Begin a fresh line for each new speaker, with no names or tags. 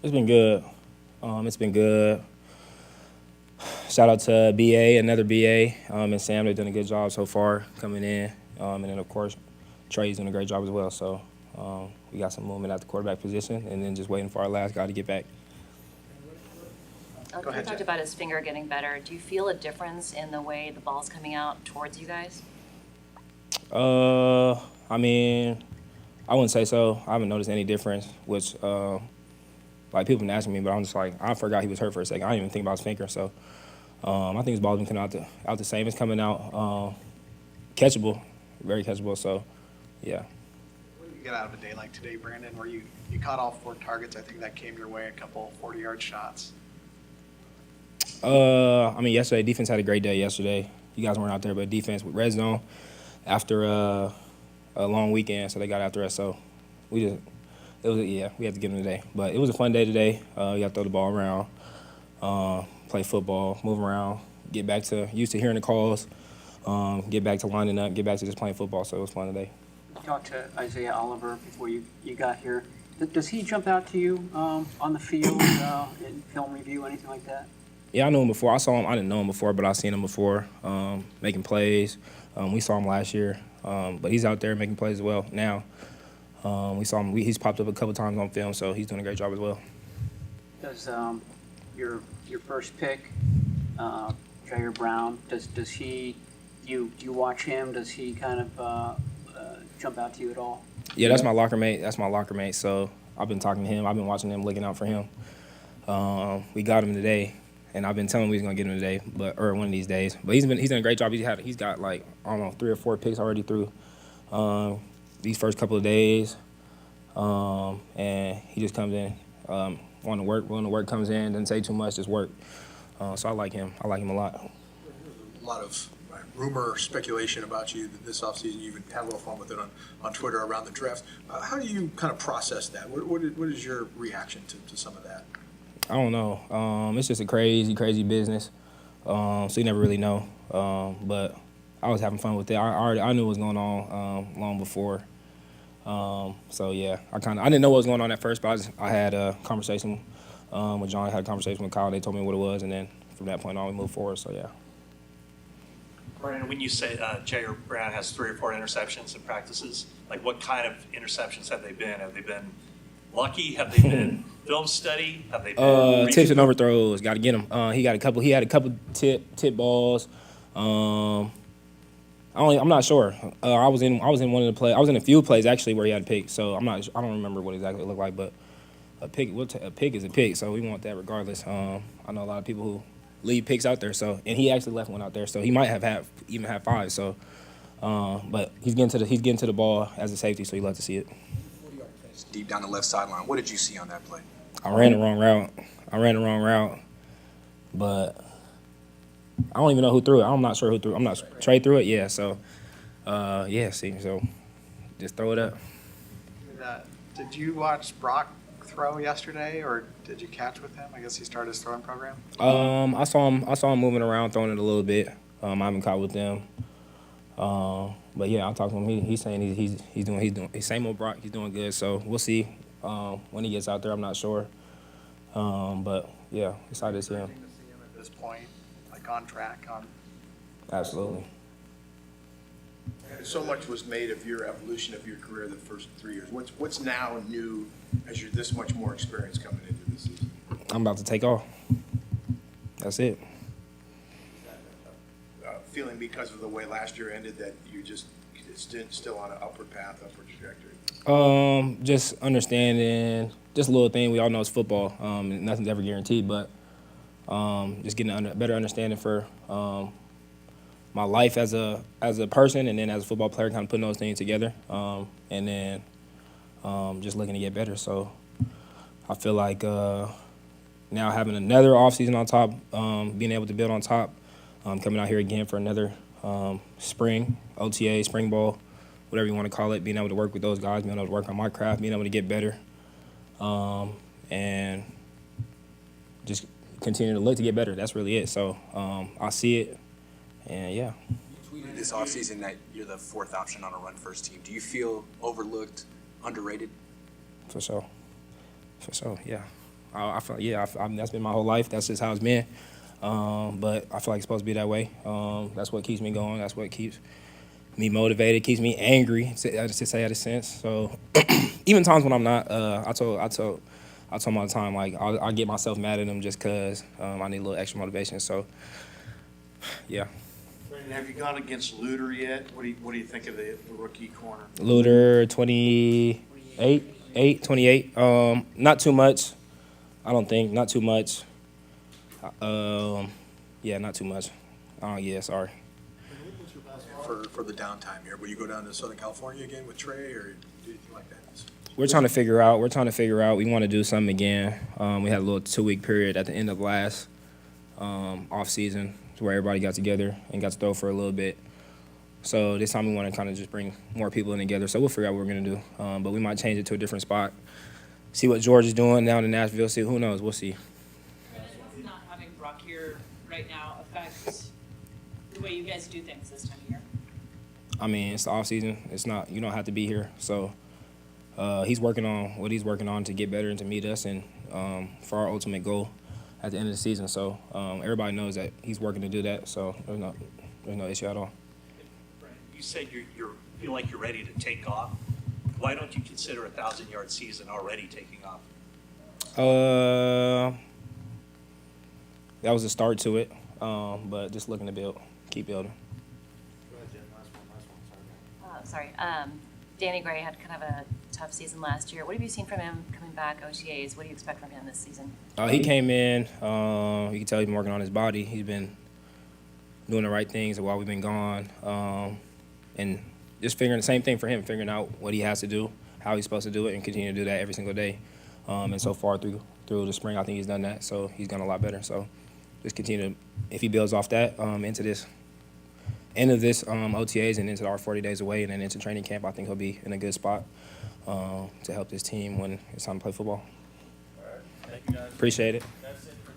It's been good. It's been good. Shout out to BA, another BA, and Sam. They've done a good job so far coming in. And then, of course, Trey's doing a great job as well. So we got some movement at the quarterback position, and then just waiting for our last guy to get back.
Go ahead, talked about his finger getting better. Do you feel a difference in the way the ball's coming out towards you guys?
I mean, I wouldn't say so. I haven't noticed any difference, which, like, people been asking me, but I'm just like, I forgot he was hurt for a second. I didn't even think about his finger. So I think his ball's been coming out the same. It's coming out catchable, very catchable. So, yeah.
What did you get out of a day like today, Brandon, where you caught all 4 targets? I think that came your way, a couple 40-yard shots.
I mean, yesterday, defense had a great day yesterday. You guys weren't out there, but defense with red zone after a long weekend, so they got after us. So we had to give them the day. But it was a fun day today. You got to throw the ball around, play football, move around, get back to used to hearing the calls, get back to lining up, get back to just playing football. So it was fun today.
You talked to Isaiah Oliver before you got here. Does he jump out to you on the field in film review, anything like that?
Yeah, I knew him before. I saw him. I didn't know him before, but I've seen him before making plays. We saw him last year, but he's out there making plays as well now. We saw him. He's popped up a couple times on film, so he's doing a great job as well.
Does your first pick, Jair Brown, does he? Do you watch him? Does he kind of jump out to you at all?
Yeah, that's my locker mate. So I've been talking to him. I've been watching him, looking out for him. We got him today. And I've been telling him we was gonna get him today, or one of these days. But he's done a great job. He's got like, I don't know, 3 or 4 picks already through these first couple of days. And he just comes in, wanting to work. When the work comes in, doesn't say too much, just work. So I like him. I like him a lot.
A lot of rumor, speculation about you this offseason. You even had a little fun with it on Twitter around the draft. How do you kind of process that? What is your reaction to some of that?
I don't know. It's just a crazy business. So you never really know. But I was having fun with it. I knew what was going on long before. So yeah, I didn't know what was going on at first, but I had a conversation with John. I had a conversation with Kyle. They told me what it was, and then from that point on, we moved forward. So yeah.
Brandon, when you say Jair Brown has 3 or 4 interceptions in practices, like what kind of interceptions have they been? Have they been lucky? Have they been film study? Have they been
tips and overthrows? Got to get him. He had a couple tip balls. I'm not sure. I was in one of the plays. I was in a few plays actually where he had a pick. So I don't remember what exactly it looked like, but a pick is a pick. So we want that regardless. I know a lot of people who leave picks out there. So and he actually left one out there. So he might have even had 5. So, but he's getting to the ball as a safety. So you love to see it.
Deep down the left sideline. What did you see on that play?
I ran the wrong route, but I don't even know who threw it. I'm not sure who threw it. I'm not Trey threw it. Yeah, so so just throw it up.
Did you watch Brock throw yesterday, or did you catch with him? I guess he started his throwing program.
I saw him moving around, throwing it a little bit. I haven't caught with them. But yeah, I talked to him. He's saying he's doing same old Brock. He's doing good. So we'll see when he gets out there. I'm not sure. But yeah, excited to see him.
At this point, like on track.
Absolutely.
So much was made of your evolution of your career the first 3 years. What's now new as you're this much more experienced coming into this season?
I'm about to take off. That's it.
Feeling because of the way last year ended that you just still on an upward path, upward trajectory?
Just understanding, just a little thing. We all know it's football. Nothing's ever guaranteed, but just getting a better understanding for my life as a person, and then as a football player, kind of putting those things together, and then just looking to get better. So I feel like now having another offseason on top, being able to build on top. Coming out here again for another spring, OTA, spring ball, whatever you want to call it, being able to work with those guys, being able to work on my craft, being able to get better, and just continue to look to get better. That's really it. So I see it, and yeah.
You tweeted this offseason that you're the 4th option on a run-first team. Do you feel overlooked, underrated?
For sure, yeah. I feel that's been my whole life. That's just how it's been. But I feel like it's supposed to be that way. That's what keeps me going. That's what keeps me motivated. Keeps me angry. To say out of sense. So even times when I'm not, I told them all the time, like I'll get myself mad at them just because I need a little extra motivation. So yeah.
Brandon, have you gone against Luter yet? What do you think of the rookie corner?
Luter 28. Not too much. I don't think. Not too much. Yeah, not too much. Yeah, sorry.
For the downtime here? Will you go down to Southern California again with Trey, or do you like that?
We're trying to figure out. We want to do something again. We had a little 2-week period at the end of last off season where everybody got together and got to throw for a little bit. So this time we want to kind of just bring more people in together. So we'll figure out what we're gonna do. But we might change it to a different spot. See what George is doing down in Nashville. See, who knows? We'll see.
Does not having Brock here right now affect the way you guys do things this time of year?
I mean, it's the off season. It's not. You don't have to be here. So he's working on what he's working on to get better and to meet us and for our ultimate goal at the end of the season. So everybody knows that he's working to do that. So there's no issue at all.
You said you feel like you're ready to take off. Why don't you consider a 1,000-yard season already taking off?
That was a start to it, but just looking to keep building.
Sorry. Danny Gray had kind of a tough season last year. What have you seen from him coming back, OTAs? What do you expect from him this season?
He came in. You can tell he's been working on his body. He's been doing the right things while we've been gone. And just figuring the same thing for him, figuring out what he has to do, how he's supposed to do it, and continue to do that every single day. And so far through the spring, I think he's done that. So he's gone a lot better. So just continue to, if he builds off that into this end of this OTAs and into our 40 days away and then into training camp, I think he'll be in a good spot to help this team when it's time to play football.
All right. Thank you, guys.
Appreciate it.
That's it for